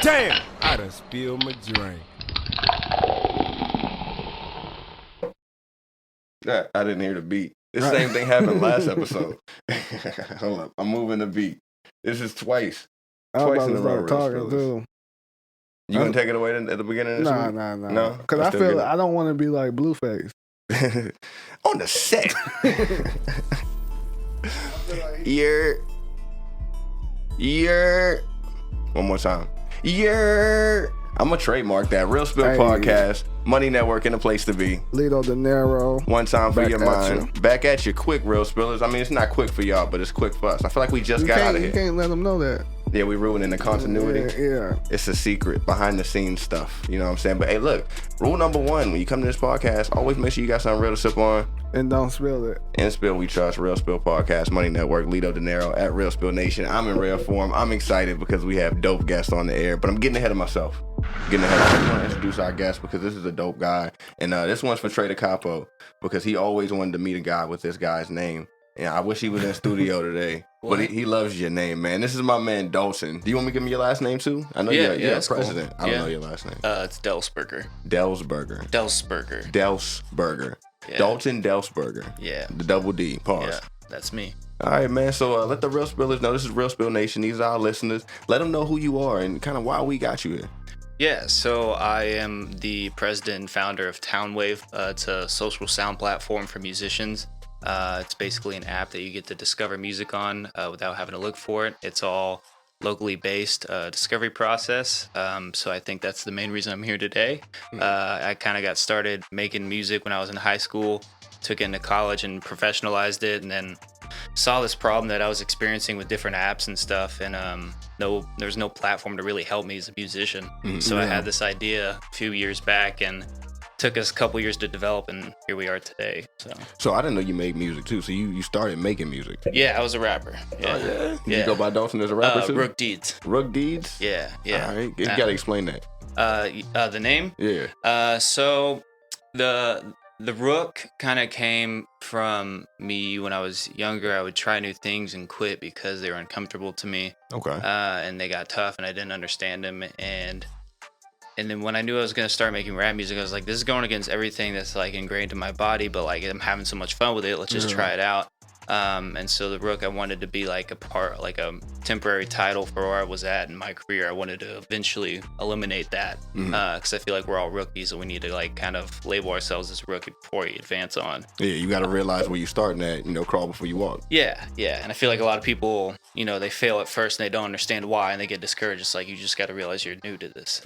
Damn! I done spilled my drink. I didn't hear the beat. The same thing happened last episode. Hold up. I'm moving the beat. This is twice. Twice in a row, Real Spillers. You gonna take it away at the beginning of this week? Nah. No? Because I feel I don't want to be like Blueface. On the set. You're. One more time. I'm gonna trademark that. Real Spill Podcast, Money Network, and a place to be. Lido De Niro. One time for your mind. Back at you quick, Real Spillers. I mean, it's not quick for y'all, but it's quick for us. I feel like we just got out of here. You can't let them know that. Yeah, we ruining the continuity. Yeah. It's a secret, behind the scenes stuff. You know what I'm saying? But hey, look, rule number 1, when you come to this podcast, always make sure you got something real to sip on. And don't spill it. And Spill We Trust, Real Spill Podcast, Money Network, Lido De Niro at Real Spill Nation. I'm in rare form. I'm excited because we have dope guests on the air, but I'm getting ahead of myself. I want to introduce our guest because this is a dope guy. And this one's for Trey DeCapo because he always wanted to meet a guy with this guy's name. And I wish he was in studio today. But he loves your name, man. This is my man, Dalton. Do you want me to give me your last name, too? I know you're president. Cool. I don't know your last name. It's Dellsperger. Dellsperger. Yeah. Dalton Dellsperger. Yeah. The double D. Pause. Yeah, that's me. All right, man. So let the Real Spillers know this is Real Spill Nation. These are our listeners. Let them know who you are and kind of why we got you here. Yeah, so I am the president and founder of TownWave. It's a social sound platform for musicians. It's basically an app that you get to discover music on without having to look for it. It's all locally based discovery process. So I think that's the main reason I'm here today. I kind of got started making music when I was in high school, took it into college and professionalized it, and then saw this problem that I was experiencing with different apps and stuff, and there's no platform to really help me as a musician. So I had this idea a few years back, and took us a couple years to develop, and here we are today. So I didn't know you made music too. So you started making music. Yeah, I was a rapper. Yeah. Oh, yeah? You go by Dalton as a rapper too? Rook Deeds. Rook Deeds? Yeah. All right, you gotta explain that. The name? Yeah. So the Rook kind of came from me when I was younger. I would try new things and quit because they were uncomfortable to me. Okay. And they got tough, and I didn't understand them. And then when I knew I was going to start making rap music, I was like, this is going against everything that's like ingrained in my body, but like I'm having so much fun with it. Let's just try it out. And so the Rook, I wanted to be like a temporary title for where I was at in my career. I wanted to eventually eliminate that because I feel like we're all rookies and we need to like kind of label ourselves as a rookie before we advance on. Yeah, you got to realize where you're starting at, crawl before you walk. Yeah. And I feel like a lot of people, they fail at first and they don't understand why and they get discouraged. It's like, you just got to realize you're new to this.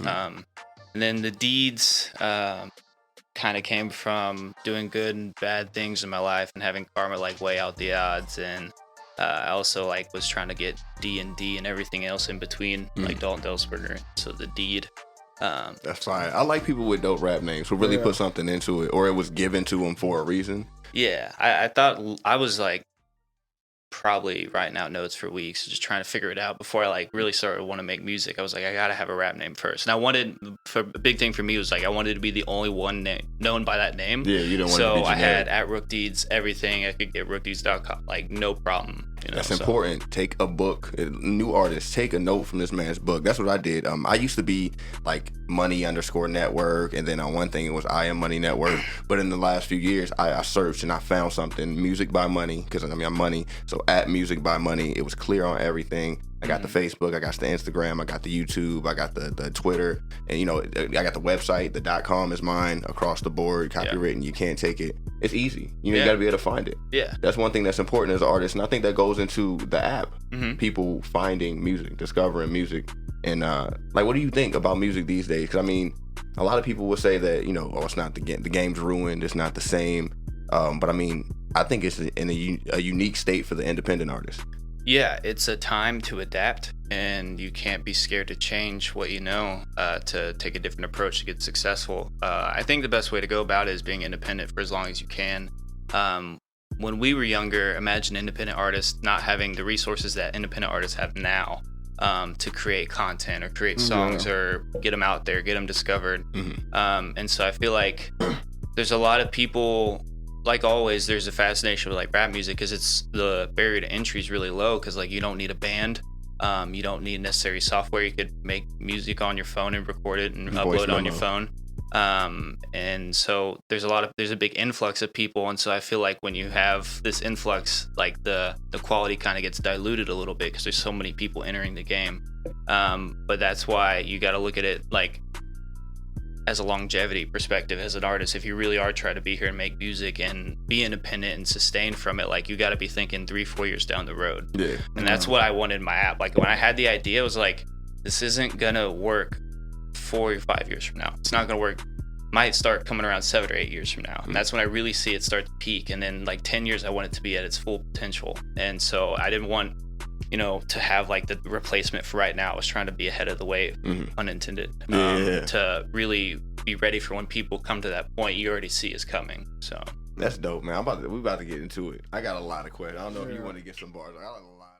And then the Deeds kind of came from doing good and bad things in my life and having karma like weigh out the odds. And I also like was trying to get D&D and everything else in between, like Dalton Dellsperger. So the Deed. That's fine. I like people with dope rap names who really put something into it, or it was given to them for a reason. Yeah, I thought I was like probably writing out notes for weeks, just trying to figure it out before I like really started want to make music. I was like, I gotta have a rap name first, and a big thing for me was like I wanted to be the only one known by that name. Yeah, you don't want to be generic. So I had at Rook Deeds everything. I could get rookdeeds.com, like no problem. That's important. Take a book. New artists, take a note from this man's book. That's what I did. I used to be like Money_Network, and then on one thing it was I Am Money Network. But in the last few years, I searched and I found something, Music by Money, because I'm money. So at Music by Money, it was clear on everything. I got the Facebook, I got the Instagram, I got the YouTube, I got the Twitter, and I got the website. The .com is mine across the board, copywritten. You can't take it. It's easy. You got to be able to find it. Yeah. That's one thing that's important as an artist, and I think that goes into the app. People finding music, discovering music, and what do you think about music these days? Because I mean, a lot of people will say that it's not the game's ruined, it's not the same. But I mean, I think it's in a unique state for the independent artist. Yeah, it's a time to adapt, and you can't be scared to change what you know, to take a different approach to get successful. I think the best way to go about it is being independent for as long as you can. When we were younger, imagine independent artists not having the resources that independent artists have now to create content or create songs or get them out there, get them discovered. And so I feel like there's a lot of people. Like always, there's a fascination with like rap music because it's the barrier to entry is really low because like you don't need a band You don't need necessary software. You could make music on your phone and record it and Voice upload it on your memo. phone. And so there's a big influx of people, and so I feel like when you have this influx, like the quality kind of gets diluted a little bit because there's so many people entering the game. But that's why you got to look at it like as a longevity perspective as an artist. If you really are trying to be here and make music and be independent and sustain from it, like you got to be thinking 3-4 years down the road. Yeah. And that's what I wanted in my app. Like when I had the idea, it was like, this isn't gonna work 4 or 5 years from now. It's not gonna work. Might start coming around 7 or 8 years from now. And that's when I really see it start to peak. And then like 10 years, I want it to be at its full potential. And so I didn't want, to have like the replacement for right now. I was trying to be ahead of the wave, unintended, to really be ready for when people come to that point you already see is coming. So That's dope, man. We about to get into it. I got a lot of questions. I don't know if you want to get some bars. I got a